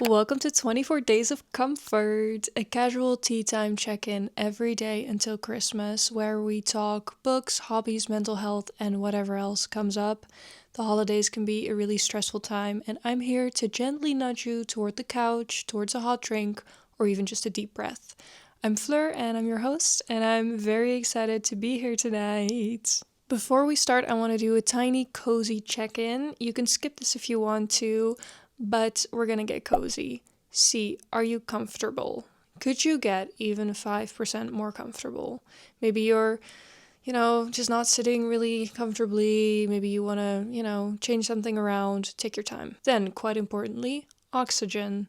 Welcome to 24 Days of Comfort, a casual tea time check-in every day until Christmas, where we talk books, hobbies, mental health, and whatever else comes up. The holidays can be a really stressful time, and I'm here to gently nudge you toward the couch, towards a hot drink, or even just a deep breath. I'm Fleur, and I'm your host, and I'm very excited to be here tonight. Before we start, I want to do a tiny cozy check-in. You can skip this if you want to, but we're gonna get cozy. See, are you comfortable? Could you get even 5% more comfortable? Maybe you're, just not sitting really comfortably. Maybe you wanna, change something around. Take your time. Then, quite importantly, oxygen.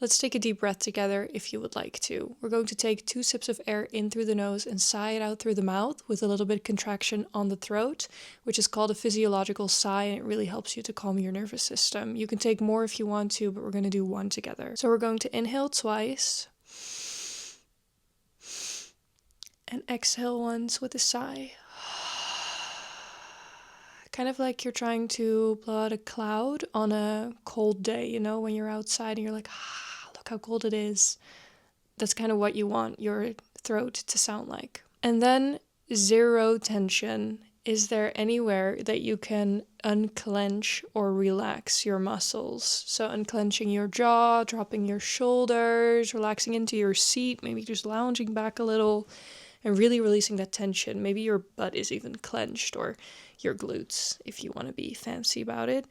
Let's take a deep breath together if you would like to. We're going to take 2 sips of air in through the nose and sigh it out through the mouth with a little bit of contraction on the throat, which is called a physiological sigh, and it really helps you to calm your nervous system. You can take more if you want to, but we're going to do 1 together. So we're going to inhale twice and exhale once with a sigh. Kind of like you're trying to blow out a cloud on a cold day, when you're outside and you're like, look how cold it is. That's kind of what you want your throat to sound like. And then 0 tension. Is there anywhere that you can unclench or relax your muscles? So unclenching your jaw, dropping your shoulders, relaxing into your seat, maybe just lounging back a little, and really releasing that tension. Maybe your butt is even clenched, or your glutes if you want to be fancy about it,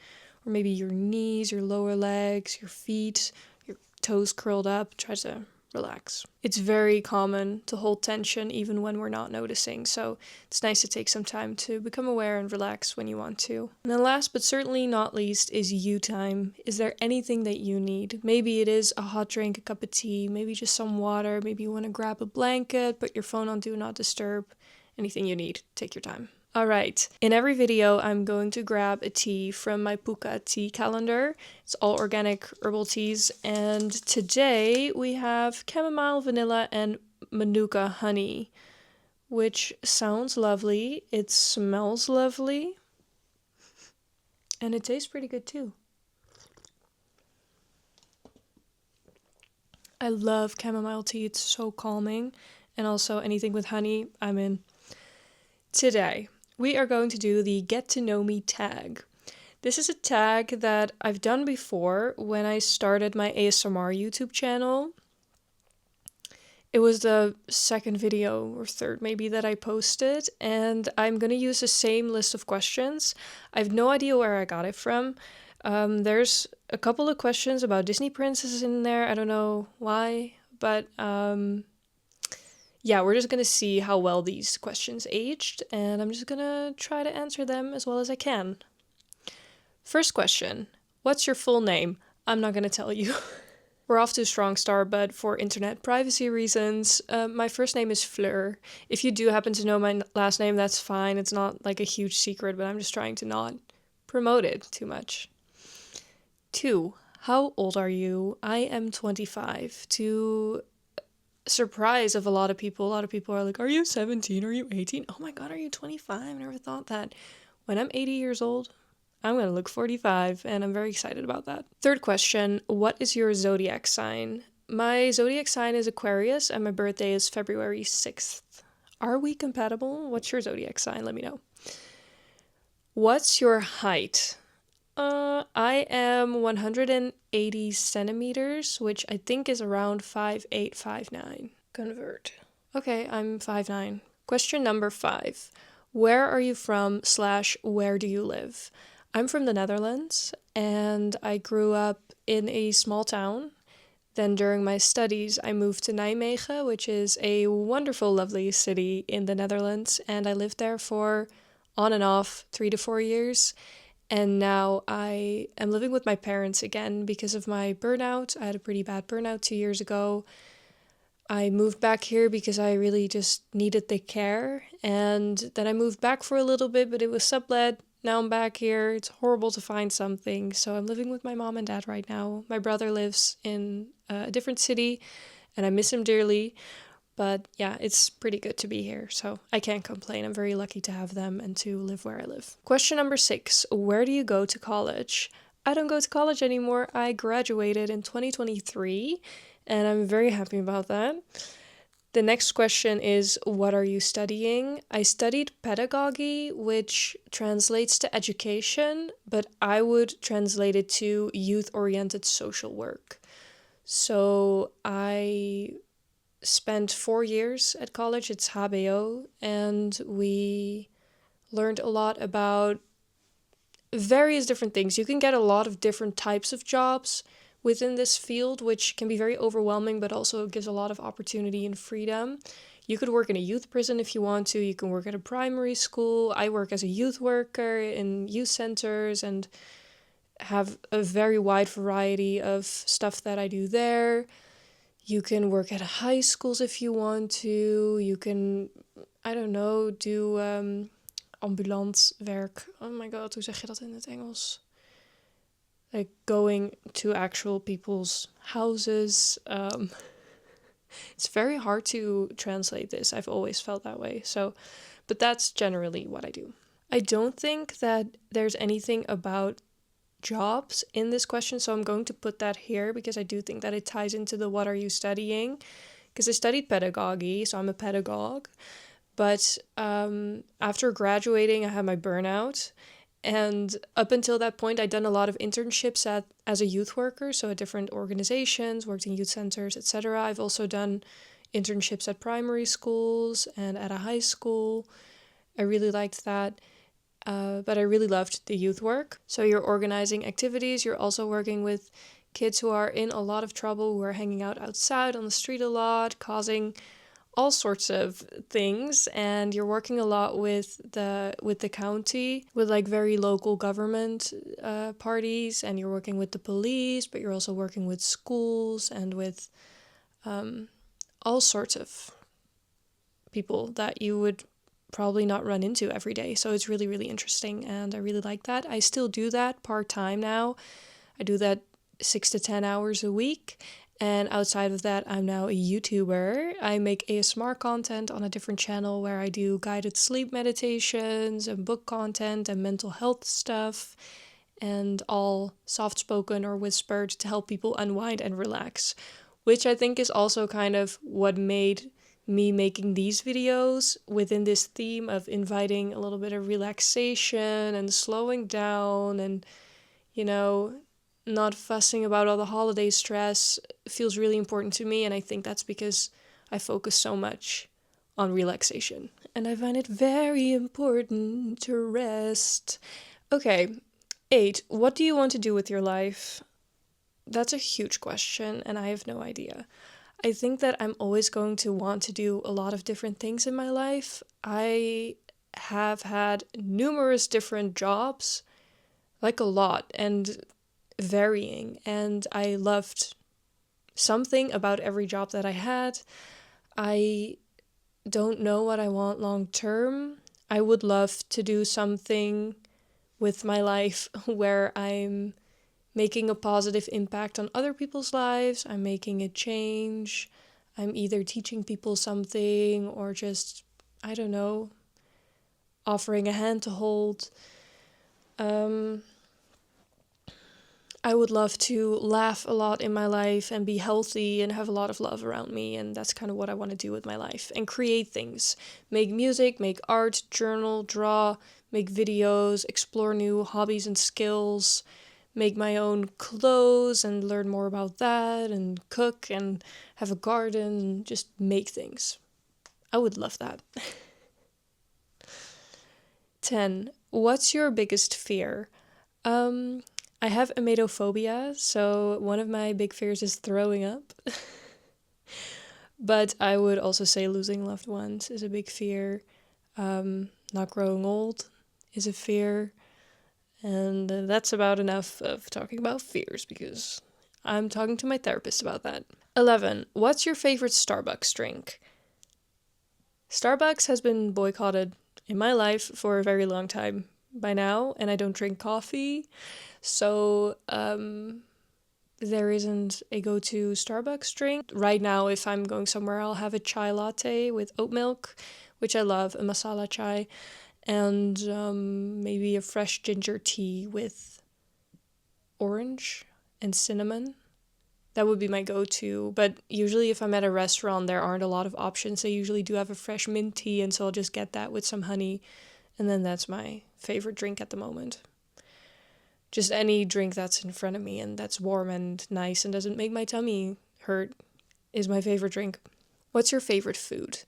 or maybe your knees, your lower legs, your feet, your toes curled up. Try to relax. It's very common to hold tension even when we're not noticing, so it's nice to take some time to become aware and relax when you want to. And then last but certainly not least is you time. Is there anything that you need? Maybe it is a hot drink, a cup of tea, maybe just some water, maybe you want to grab a blanket, put your phone on do not disturb. Anything you need, take your time. Alright, in every video I'm going to grab a tea from my Puka tea calendar. It's all organic herbal teas, and today we have chamomile, vanilla, and manuka honey, which sounds lovely, it smells lovely, and it tastes pretty good too. I love chamomile tea, it's so calming, and also anything with honey, I'm in. Today, we are going to do the Get to Know Me tag. This is a tag that I've done before when I started my ASMR YouTube channel. It was the 2nd video or 3rd maybe that I posted, and I'm going to use the same list of questions. I have no idea where I got it from. There's a couple of questions about Disney princesses in there. I don't know why, but yeah, we're just going to see how well these questions aged, and I'm just going to try to answer them as well as I can. First question, what's your full name? I'm not going to tell you. We're off to a strong start, but for internet privacy reasons, my first name is Fleur. If you do happen to know my last name, that's fine. It's not like a huge secret, but I'm just trying to not promote it too much. 2, how old are you? I am 25. To surprise of a lot of people are like, are you 17? Are you 18? Oh my god, are you 25? I never thought that. When I'm 80 years old, I'm gonna look 45, and I'm very excited about that. 3rd question, what is your zodiac sign? My zodiac sign is Aquarius, and my birthday is February 6th. Are we compatible? What's your zodiac sign? Let me know. What's your height? I am 180 centimeters, which I think is around 5'8", 5'9". Convert. Okay, I'm 5'9". Question number 5. Where are you from / where do you live? I'm from the Netherlands, and I grew up in a small town. Then during my studies, I moved to Nijmegen, which is a wonderful, lovely city in the Netherlands, and I lived there for on and off 3 to 4 years. And now I am living with my parents again because of my burnout. I had a pretty bad burnout 2 years ago. I moved back here because I really just needed the care. And then I moved back for a little bit, but it was sublet. Now I'm back here. It's horrible to find something. So I'm living with my mom and dad right now. My brother lives in a different city, and I miss him dearly. But yeah, it's pretty good to be here, so I can't complain. I'm very lucky to have them and to live where I live. Question number 6. Where do you go to college? I don't go to college anymore. I graduated in 2023, and I'm very happy about that. The next question is, what are you studying? I studied pedagogy, which translates to education, but I would translate it to youth-oriented social work. So I spent 4 years at college. It's HBO, and we learned a lot about various different things. You can get a lot of different types of jobs within this field, which can be very overwhelming, but also gives a lot of opportunity and freedom. You could work in a youth prison if you want to. You can work at a primary school. I work as a youth worker in youth centers and have a very wide variety of stuff that I do there. You can work at high schools if you want to. You can, I don't know, do ambulant werk. Oh my god, hoe zeg je dat in het Engels? Like going to actual people's houses. It's very hard to translate this. I've always felt that way. So, but that's generally what I do. I don't think that there's anything about jobs in this question, so I'm going to put that here because I do think that it ties into the what are you studying? Because I studied pedagogy, so I'm a pedagogue. But after graduating, I had my burnout. And up until that point, I'd done a lot of internships as a youth worker, so at different organizations, worked in youth centers, etc. I've also done internships at primary schools and at a high school. I really liked that. But I really loved the youth work. So you're organizing activities. You're also working with kids who are in a lot of trouble, who are hanging out outside on the street a lot, causing all sorts of things, and you're working a lot with the county, with like very local government parties, and you're working with the police, but you're also working with schools and with all sorts of people that you would probably not run into every day. So it's really, really interesting, and I really like that. I still do that part-time now. I do that 6 to 10 hours a week. And outside of that, I'm now a YouTuber. I make ASMR content on a different channel where I do guided sleep meditations and book content and mental health stuff, and all soft-spoken or whispered to help people unwind and relax, which I think is also kind of what made me making these videos within this theme of inviting a little bit of relaxation and slowing down and, you know, not fussing about all the holiday stress feels really important to me, and I think that's because I focus so much on relaxation. And I find it very important to rest. Okay, 8. What do you want to do with your life? That's a huge question, and I have no idea. I think that I'm always going to want to do a lot of different things in my life. I have had numerous different jobs, like a lot, and varying, and I loved something about every job that I had. I don't know what I want long term. I would love to do something with my life where I'm making a positive impact on other people's lives. I'm making a change. I'm either teaching people something or just, I don't know, offering a hand to hold. I would love to laugh a lot in my life and be healthy and have a lot of love around me. And that's kind of what I want to do with my life. And create things. Make music, make art, journal, draw, make videos, explore new hobbies and skills, make my own clothes and learn more about that, and cook and have a garden, just make things. I would love that. 10. What's your biggest fear? I have emetophobia, so one of my big fears is throwing up. But I would also say losing loved ones is a big fear. Not growing old is a fear. And that's about enough of talking about fears because I'm talking to my therapist about that. 11. What's your favorite Starbucks drink? Starbucks has been boycotted in my life for a very long time by now, and I don't drink coffee. So there isn't a go-to Starbucks drink. Right now, if I'm going somewhere, I'll have a chai latte with oat milk, which I love, a masala chai, and maybe a fresh ginger tea with orange and cinnamon. That would be my go-to, but usually if I'm at a restaurant, there aren't a lot of options. They usually do have a fresh mint tea, and so I'll just get that with some honey, and then that's my favorite drink at the moment. Just any drink that's in front of me and that's warm and nice and doesn't make my tummy hurt is my favorite drink. What's your favorite food?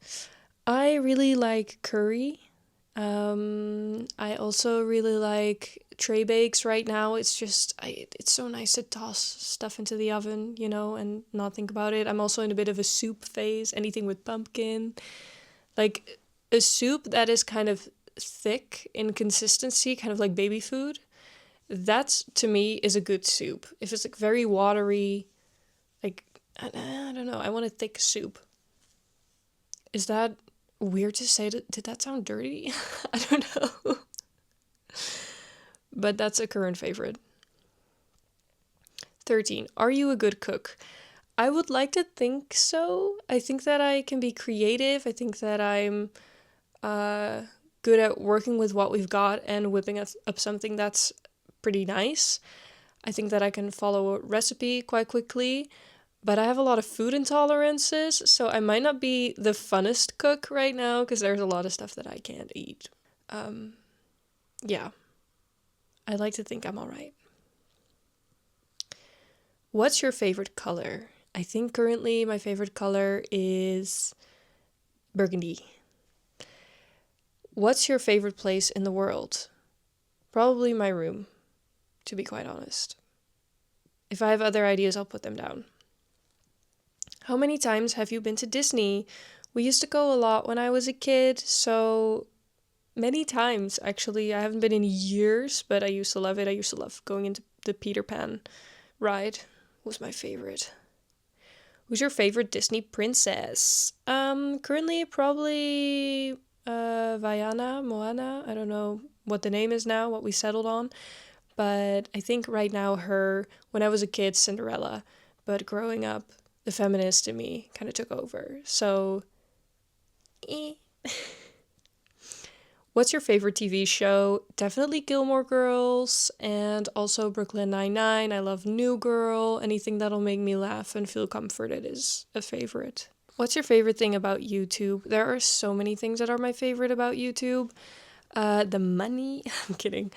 I really like curry. I also really like tray bakes right now. It's just, it's so nice to toss stuff into the oven, and not think about it. I'm also in a bit of a soup phase, anything with pumpkin. Like a soup that is kind of thick in consistency, kind of like baby food. That, to me, is a good soup. If it's like very watery, like, I don't know, I want a thick soup. Is that weird to say? Did that sound dirty? I don't know. But that's a current favorite. 13. Are you a good cook? I would like to think so. I think that I can be creative. I think that I'm good at working with what we've got and whipping up something that's pretty nice. I think that I can follow a recipe quite quickly. But I have a lot of food intolerances, so I might not be the funnest cook right now because there's a lot of stuff that I can't eat. Yeah. I like to think I'm all right. What's your favorite color? I think currently my favorite color is burgundy. What's your favorite place in the world? Probably my room, to be quite honest. If I have other ideas, I'll put them down. How many times have you been to Disney? We used to go a lot when I was a kid, so many times, actually. I haven't been in years, but I used to love it. I used to love going into the Peter Pan ride. Was my favorite. Who's your favorite Disney princess? Currently probably Moana. I don't know what the name is now, what we settled on. But I think right now when I was a kid, Cinderella. But growing up, the feminist in me kind of took over. So, What's your favorite TV show? Definitely Gilmore Girls and also Brooklyn Nine-Nine. I love New Girl. Anything that'll make me laugh and feel comforted is a favorite. What's your favorite thing about YouTube? There are so many things that are my favorite about YouTube. The money. I'm kidding.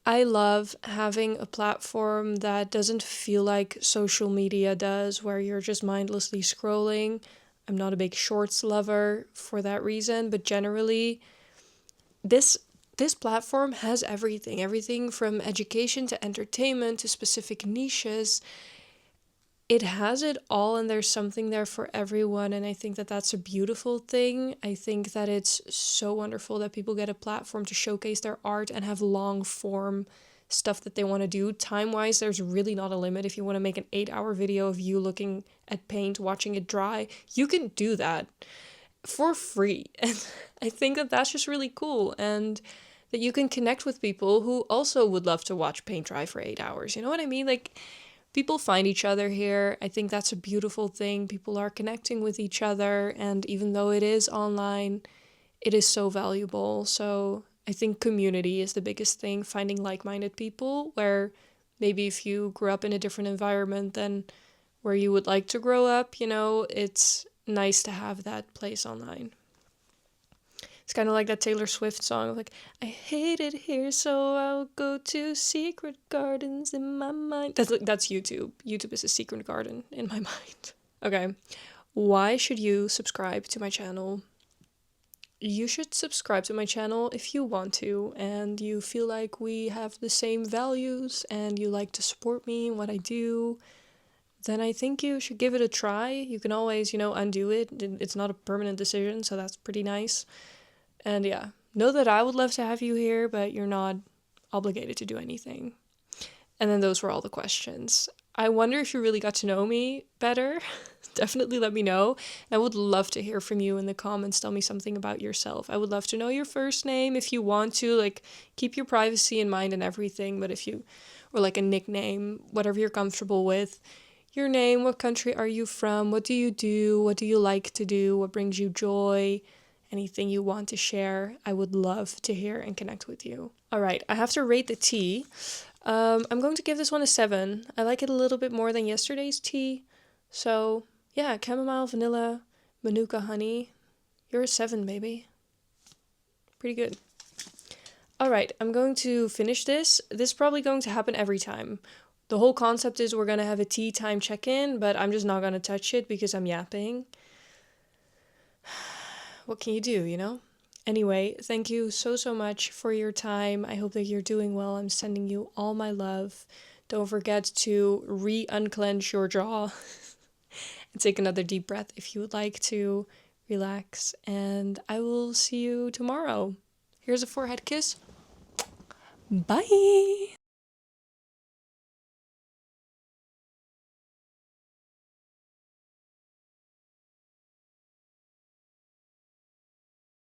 I love having a platform that doesn't feel like social media does, where you're just mindlessly scrolling. I'm not a big shorts lover for that reason, but generally, this platform has everything from education to entertainment to specific niches. It has it all, and there's something there for everyone, and I think that that's a beautiful thing. I think that it's so wonderful that people get a platform to showcase their art and have long form stuff that they want to do. Time-wise, there's really not a limit. If you want to make an 8-hour video of you looking at paint, watching it dry, you can do that for free. And I think that that's just really cool, and that you can connect with people who also would love to watch paint dry for 8 hours. You know what I mean? Like, people find each other here. I think that's a beautiful thing. People are connecting with each other, and even though it is online, it is so valuable. So I think community is the biggest thing, finding like-minded people, where maybe if you grew up in a different environment than where you would like to grow up, it's nice to have that place online. It's kind of like that Taylor Swift song of like, I hate it here, so I'll go to secret gardens in my mind. That's YouTube. YouTube is a secret garden in my mind. Okay. Why should you subscribe to my channel? You should subscribe to my channel if you want to, and you feel like we have the same values, and you like to support me in what I do. Then I think you should give it a try. You can always, undo it. It's not a permanent decision, so that's pretty nice. And yeah, know that I would love to have you here, but you're not obligated to do anything. And then those were all the questions. I wonder if you really got to know me better. Definitely let me know. I would love to hear from you in the comments. Tell me something about yourself. I would love to know your first name if you want to. Like, keep your privacy in mind and everything. But or like a nickname, whatever you're comfortable with. Your name, what country are you from? What do you do? What do you like to do? What brings you joy? Anything you want to share, I would love to hear and connect with you. All right, I have to rate the tea. I'm going to give this one a 7. I like it a little bit more than yesterday's tea. So, yeah, chamomile, vanilla, manuka honey. You're a 7, baby. Pretty good. Alright, I'm going to finish this. This is probably going to happen every time. The whole concept is we're going to have a tea time check-in, but I'm just not going to touch it because I'm yapping. What can you do, you know? Anyway, thank you so much for your time. I hope that you're doing well. I'm sending you all my love. Don't forget to unclench your jaw and take another deep breath if you would like to relax. And I will see you tomorrow. Here's a forehead kiss. Bye!